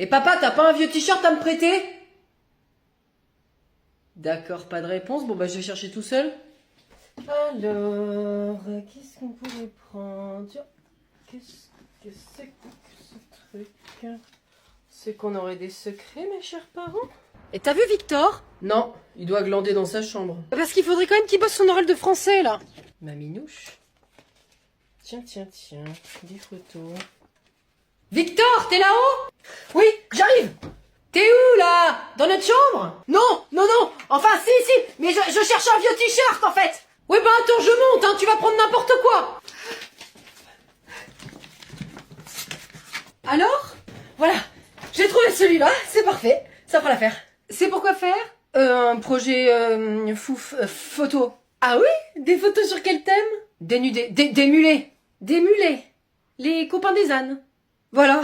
Et papa, t'as pas un vieux t-shirt à me prêter? D'accord, pas de réponse. Bon bah je vais chercher tout seul. Alors, qu'est-ce qu'on pourrait prendre? Qu'est-ce que c'est que ce truc? C'est qu'on aurait des secrets, mes chers parents? Et t'as vu Victor? Non, il doit glander dans sa chambre. Parce qu'il faudrait quand même qu'il bosse son oral de français, là. Ma minouche. Tiens, des photos. Victor, t'es là-haut? Oui, j'arrive. T'es où, là? Dans notre chambre? Non, enfin si, mais je cherche un vieux t-shirt, en fait. Ouais, bah attends, je monte, hein, tu vas prendre n'importe quoi. Alors? Voilà, j'ai trouvé celui-là, c'est parfait, ça fera l'affaire. C'est pour quoi faire? Un projet photo. Ah oui? Des photos sur quel thème? Dénudé, des mulets. Des mulets. Les copains des ânes. Voilà,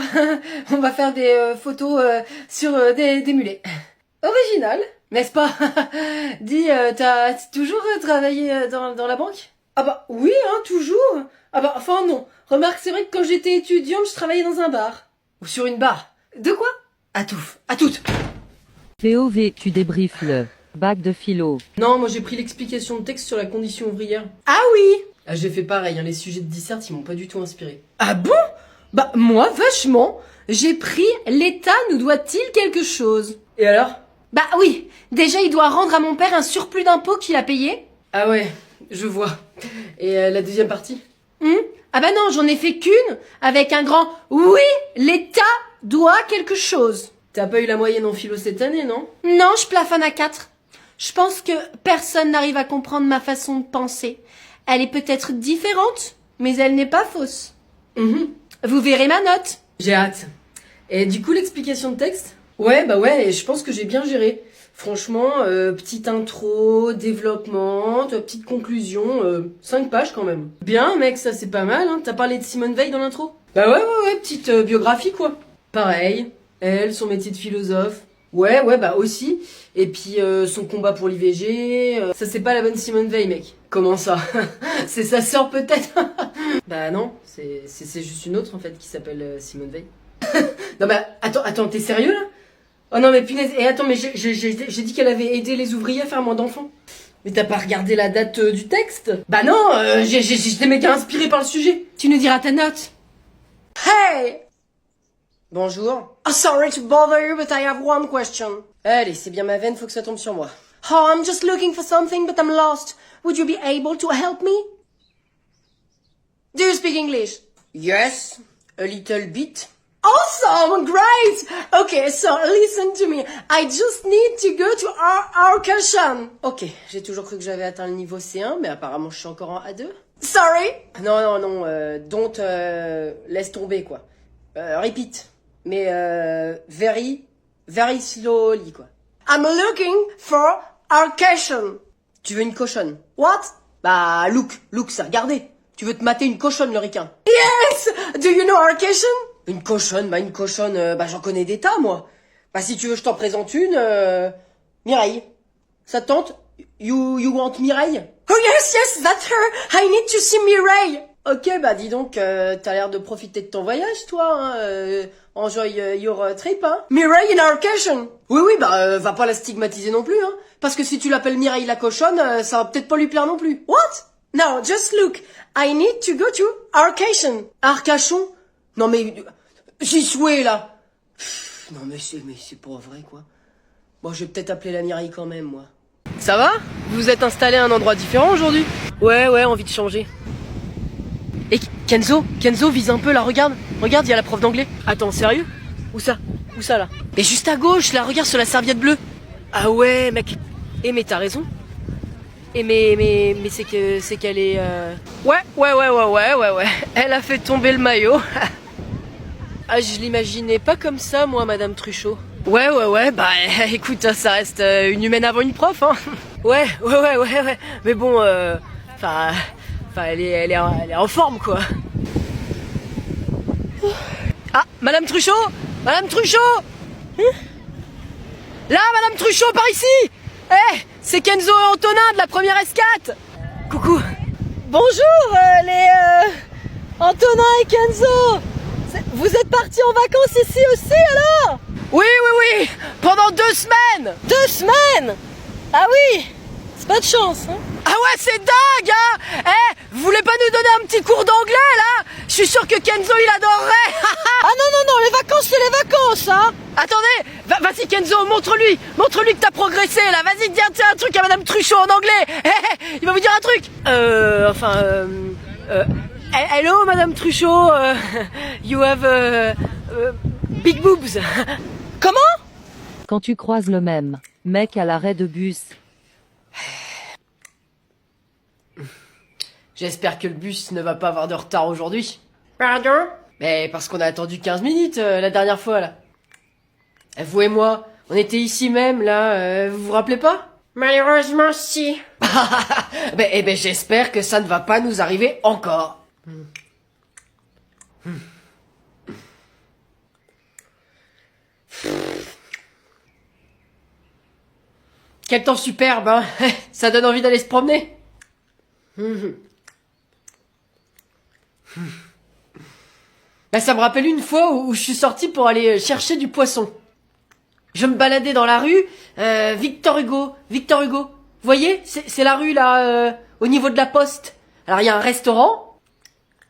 on va faire des photos sur des mulets. Original. N'est-ce pas? Dis, t'as toujours travaillé dans la banque? Ah bah oui, hein, toujours. Ah bah enfin non. Remarque, c'est vrai que quand j'étais étudiante, je travaillais dans un bar. Ou sur une barre? De quoi? À toutes. POV, tu débriefes le bac de philo. Non, moi j'ai pris l'explication de texte sur la condition ouvrière. Ah oui. Ah, j'ai fait pareil, hein, les sujets de dissert, ils m'ont pas du tout inspiré. Ah bon? Bah moi, vachement. J'ai pris l'État nous doit-il quelque chose? Et alors? Bah oui, déjà il doit rendre à mon père un surplus d'impôts qu'il a payé. Ah ouais, je vois. Et la deuxième partie? Ah bah non, j'en ai fait qu'une, avec un grand « Oui, l'État doit quelque chose T'as pas eu la moyenne en philo cette année, non? » Non, je plafonne à 4. Je pense que personne n'arrive à comprendre ma façon de penser. Elle est peut-être différente, mais elle n'est pas fausse. Vous verrez ma note. J'ai hâte. Et du coup, l'explication de texte? Ouais, bah ouais, et je pense que j'ai bien géré. Franchement, petite intro, développement, petite conclusion, 5 pages quand même. Bien, mec, ça c'est pas mal, hein. T'as parlé de Simone Veil dans l'intro? Bah ouais, petite biographie quoi. Pareil, elle, son métier de philosophe. Ouais, bah aussi. Et puis son combat pour l'IVG. Ça c'est pas la bonne Simone Veil, mec. Comment ça? C'est sa sœur peut-être? Bah non, c'est juste une autre en fait qui s'appelle Simone Veil. Non bah attends, t'es sérieux là? Oh non mais punaise, et attends, mais j'ai dit qu'elle avait aidé les ouvriers à faire moins d'enfants. Mais t'as pas regardé la date du texte? Bah non, j'étais méga inspiré par le sujet. Tu nous diras ta note. Hey! Bonjour. Oh, sorry to bother you, but I have one question. Allez, c'est bien ma veine, faut que ça tombe sur moi. Oh, I'm just looking for something, but I'm lost. Would you be able to help me? Do you speak English? Yes, a little bit. Awesome! Great! Okay, so listen to me. I just need to go to our cushion. Ok, j'ai toujours cru que j'avais atteint le niveau C1, mais apparemment je suis encore en A2. Sorry? Non, don't, laisse tomber quoi. Repeat. Mais very slowly quoi. I'm looking for our cushion. Tu veux une cochonne? What? Bah, look ça, regardez. Tu veux te mater une cochonne, le ricain? Yes! Do you know our cushion? Une cochonne, j'en connais des tas, moi. Bah, si tu veux, je t'en présente une, Mireille. Ça te tente? You want Mireille? Oh yes, that's her. I need to see Mireille. Ok, bah dis donc, t'as l'air de profiter de ton voyage, toi, hein, enjoy your trip, hein. Mireille in our cushion. Oui, bah, va pas la stigmatiser non plus, hein. Parce que si tu l'appelles Mireille la cochonne, ça va peut-être pas lui plaire non plus. What? No, just look. I need to go to Arcachon. Arcachon? Non mais, j'y suis là. Non mais c'est pas vrai quoi. Bon, je vais peut-être appeler la Mireille quand même, moi. Ça va? Vous vous êtes installé à un endroit différent aujourd'hui? Ouais, envie de changer. Et Kenzo, vise un peu là, regarde, il y a la prof d'anglais. Attends, sérieux? Où ça là? Mais juste à gauche, là, regarde sur la serviette bleue. Ah ouais, mec. Eh mais t'as raison. Et mais c'est qu'elle est Ouais. Elle a fait tomber le maillot. Ah, je l'imaginais pas comme ça, moi, Madame Truchot. Ouais, bah écoute, ça reste une humaine avant une prof, hein. Ouais. Mais bon, elle est en forme, quoi. Ah, Madame Truchot! Là, Madame Truchot, par ici! C'est Kenzo et Antonin de la première S4! Coucou! Bonjour les Antonin et Kenzo. Vous êtes partis en vacances ici aussi alors? Pendant 2 semaines! 2 semaines? Ah oui, c'est pas de chance, hein. Ah ouais, c'est dingue, hein! Eh, vous voulez pas nous donner un petit cours d'anglais, là? Je suis sûr que Kenzo, il adorerait! Ah non, les vacances, c'est les vacances, hein. Attendez, vas-y Kenzo, montre-lui que t'as progressé, là. Vas-y, tiens un truc à Madame Truchot en anglais. Il va vous dire un truc. Hello, Madame Truchot, you have big boobs. Comment? Quand tu croises le même mec à l'arrêt de bus, J'espère que le bus ne va pas avoir de retard aujourd'hui. Pardon? Mais parce qu'on a attendu 15 minutes la dernière fois, là. Vous et moi, on était ici même, là, vous vous rappelez pas? Malheureusement, si. Ben, j'espère que ça ne va pas nous arriver encore. Quel temps superbe, hein. Ça donne envie d'aller se promener. Ben, ça me rappelle une fois où je suis sorti pour aller chercher du poisson. Je me baladais dans la rue, Victor Hugo. Vous voyez, c'est la rue là, au niveau de la poste. Alors il y a un restaurant.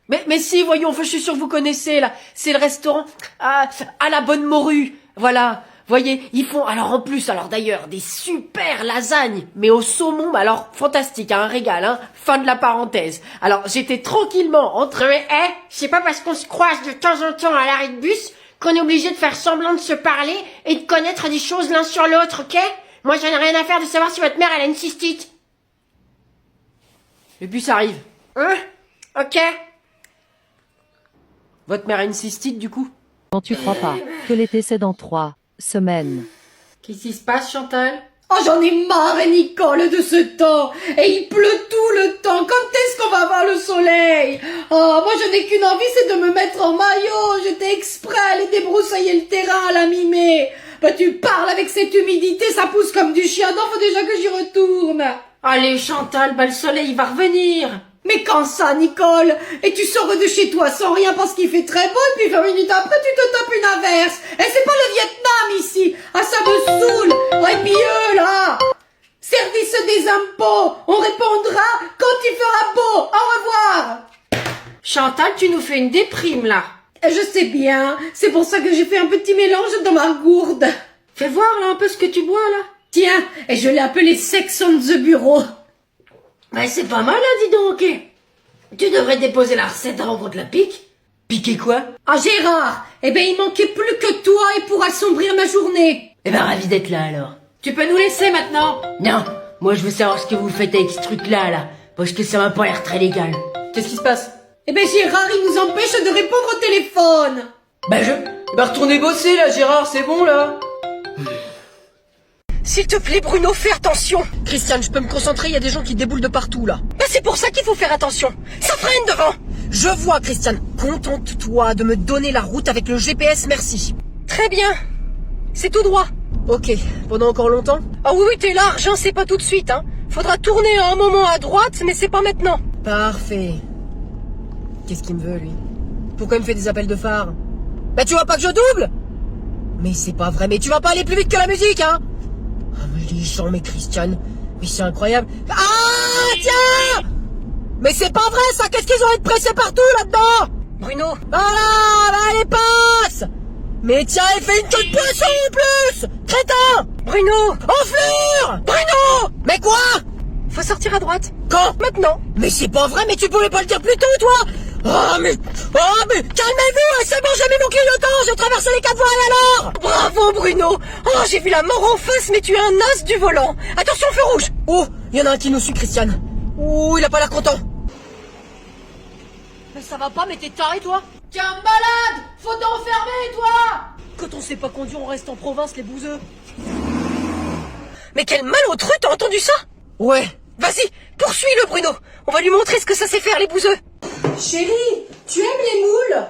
Mais si, voyons, je suis sûr que vous connaissez là. C'est le restaurant à la Bonne Morue. Voilà. Voyez, ils font, alors en plus, alors d'ailleurs, des super lasagnes, mais au saumon, alors fantastique, hein, un régal, hein, fin de la parenthèse. Alors j'étais tranquillement entre... C'est pas parce qu'on se croise de temps en temps à l'arrêt de bus qu'on est obligé de faire semblant de se parler et de connaître des choses l'un sur l'autre, ok? Moi, j'en ai rien à faire de savoir si votre mère, elle a une cystite. Le bus arrive. Hein? Ok. Votre mère a une cystite, du coup? quand tu crois pas que l'été c'est dans 3 semaines. Qu'est-ce qui se passe, Chantal? Oh, j'en ai marre, Nicole, de ce temps. Et il pleut tout le temps. Quand est-ce qu'on va avoir le soleil? Oh, moi, je n'ai qu'une envie, c'est de me mettre en maillot. J'étais exprès à aller débroussailler le terrain à la mi-mai. Bah, tu parles avec cette humidité, ça pousse comme du chien. Non, faut déjà que j'y retourne. Allez, Chantal, bah, le soleil, il va revenir. Mais quand ça, Nicole? Et tu sors de chez toi sans rien parce qu'il fait très beau, et puis 20 minutes après, tu te tapes une averse. Et c'est pas le Vietnam, ici. Ah, ça me saoule. Oh, et puis eux, là. Service des impôts. On répondra quand il fera beau. Au revoir. Chantal, tu nous fais une déprime, là. Je sais bien. C'est pour ça que j'ai fait un petit mélange dans ma gourde. Fais voir, là, un peu ce que tu bois, là. Tiens, et je l'ai appelé Sex on the Bureau. Bah, c'est pas mal, hein, dis donc. Tu devrais déposer la recette avant qu'on te la pique. Piquer quoi? Ah, Gérard. Eh ben, il manquait plus que toi et pour assombrir ma journée. Eh ben, ravi d'être là, alors. Tu peux nous laisser, maintenant? Non, moi, je veux savoir ce que vous faites avec ce truc-là, là. Parce que ça m'a pas l'air très légal. Qu'est-ce qui se passe? Eh ben, Gérard, il nous empêche de répondre au téléphone. Bah, retournez bosser, là, Gérard, c'est bon, là. S'il te plaît, Bruno, fais attention. Christiane, je peux me concentrer, il y a des gens qui déboulent de partout, là. Bah, c'est pour ça qu'il faut faire attention. Ça freine devant. Je vois, Christiane. Contente-toi de me donner la route avec le GPS, merci. Très bien. C'est tout droit. Ok. Pendant encore longtemps? Ah oui, t'es large, hein, c'est pas tout de suite, hein. Faudra tourner à un moment à droite, mais c'est pas maintenant. Parfait. Qu'est-ce qu'il me veut, lui? Pourquoi il me fait des appels de phare? Bah, tu vois pas que je double? Mais c'est pas vrai, mais tu vas pas aller plus vite que la musique, hein? Ah, mais les gens, mais Christiane, mais c'est incroyable. Ah, tiens! Mais c'est pas vrai, ça! Qu'est-ce qu'ils ont à être pressés partout, là-dedans? Bruno! Voilà! Bah, allez, passe! Mais tiens, il fait une queue de poisson, en plus! Crétin! Bruno! Enflure! Bruno! Mais quoi? Faut sortir à droite. Quand? Maintenant. Mais c'est pas vrai, mais tu pouvais pas le dire plus tôt, toi! Oh, mais calmez-vous! C'est bon, j'ai mis mon clignotant! J'ai traversé les 4 voies, et alors? Bravo, Bruno! Oh, j'ai vu la mort en face, mais tu es un as du volant! Attention, feu rouge! Oh, il y en a un qui nous suit, Christiane. Oh, il a pas l'air content. Mais ça va pas, mais t'es taré, toi? T'es un malade! Faut t'enfermer, toi! Quand on sait pas conduire, on reste en province, les bouseux. Mais quel malotru, t'as entendu ça? Ouais. Vas-y, poursuis-le, Bruno. On va lui montrer ce que ça sait faire, les bouseux. Chérie, tu aimes les moules?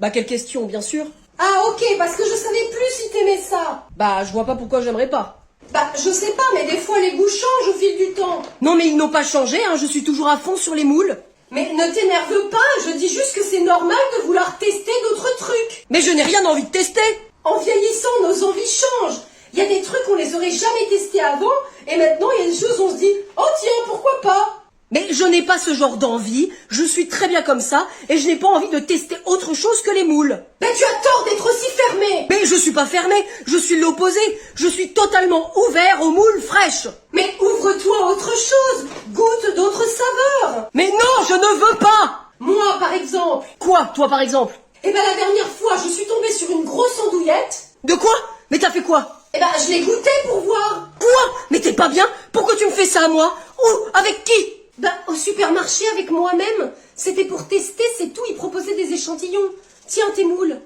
Bah, quelle question, bien sûr. Ah, ok, parce que je savais plus si t'aimais ça. Bah, je vois pas pourquoi j'aimerais pas. Bah, je sais pas, mais des fois les goûts changent au fil du temps. Non, mais ils n'ont pas changé, hein. Je suis toujours à fond sur les moules. Mais ne t'énerve pas, je dis juste que c'est normal de vouloir tester d'autres trucs. Mais je n'ai rien envie de tester. En vieillissant, nos envies changent. Il y a des trucs qu'on les aurait jamais testés avant, et maintenant il y a des choses où on se dit, oh tiens, pourquoi pas? Mais je n'ai pas ce genre d'envie, je suis très bien comme ça, et je n'ai pas envie de tester autre chose que les moules. Ben tu as tort d'être aussi fermé. Mais je suis pas fermé, je suis l'opposé, je suis totalement ouvert aux moules fraîches. Mais ouvre-toi à autre chose, goûte d'autres saveurs. Mais non, je ne veux pas. Moi, par exemple. Quoi, toi par exemple? Eh ben la dernière fois, je suis tombée sur une grosse andouillette. De quoi? Mais t'as fait quoi? Eh ben je l'ai goûtée pour voir. Quoi? Mais t'es pas bien? Pourquoi tu me fais ça à moi? Où? Avec qui? Ben au supermarché avec moi-même. C'était pour tester, c'est tout, ils proposaient des échantillons. Tiens tes moules.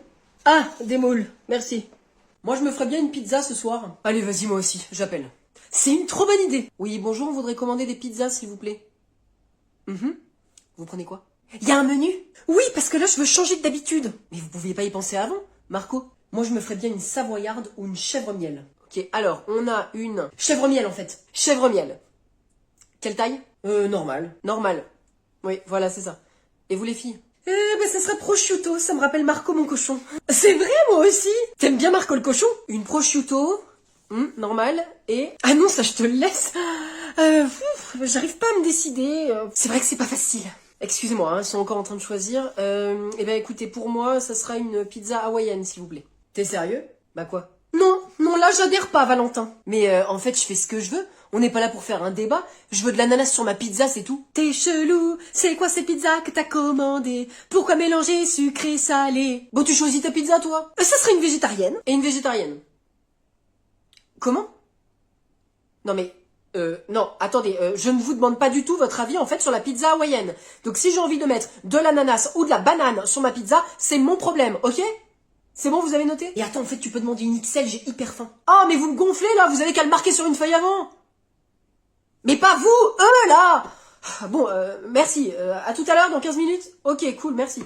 Ah, des moules, merci. Moi je me ferais bien une pizza ce soir. Allez, vas-y, moi aussi, j'appelle. C'est une trop bonne idée. Oui, bonjour, on voudrait commander des pizzas s'il vous plaît. Vous prenez quoi? Il y a un menu? Oui, parce que là je veux changer d'habitude. Mais vous pouviez pas y penser avant, Marco? Moi je me ferais bien une savoyarde ou une chèvre miel. Ok, alors on a une chèvre miel en fait. Chèvre miel. Quelle taille? Normal. Normal. Oui, voilà, c'est ça. Et vous les filles? Ben ça sera prosciutto, ça me rappelle Marco mon cochon. C'est vrai, moi aussi. T'aimes bien Marco le cochon? Une prosciutto, normal, et... Ah non, ça je te le laisse. J'arrive pas à me décider. C'est vrai que c'est pas facile. Excusez-moi, hein, ils sont encore en train de choisir. Eh ben écoutez, pour moi, ça sera une pizza hawaïenne, s'il vous plaît. T'es sérieux? Bah quoi? Non, non, là j'adhère pas, Valentin. Mais en fait, je fais ce que je veux. On n'est pas là pour faire un débat. Je veux de l'ananas sur ma pizza, c'est tout. T'es chelou, c'est quoi ces pizzas que t'as commandées? Pourquoi mélanger sucré salé? Bon, tu choisis ta pizza, toi? Ça serait une végétarienne. Et une végétarienne. Comment? Non mais... non, attendez, je ne vous demande pas du tout votre avis en fait sur la pizza hawaïenne. Donc si j'ai envie de mettre de l'ananas ou de la banane sur ma pizza, c'est mon problème, ok? C'est bon, vous avez noté? Et attends, en fait, tu peux demander une XL, j'ai hyper faim. Ah, mais vous me gonflez là, vous avez qu'à le marquer sur une feuille avant. Mais pas vous, eux là. Bon, merci, à tout à l'heure dans 15 minutes. Ok, cool, merci.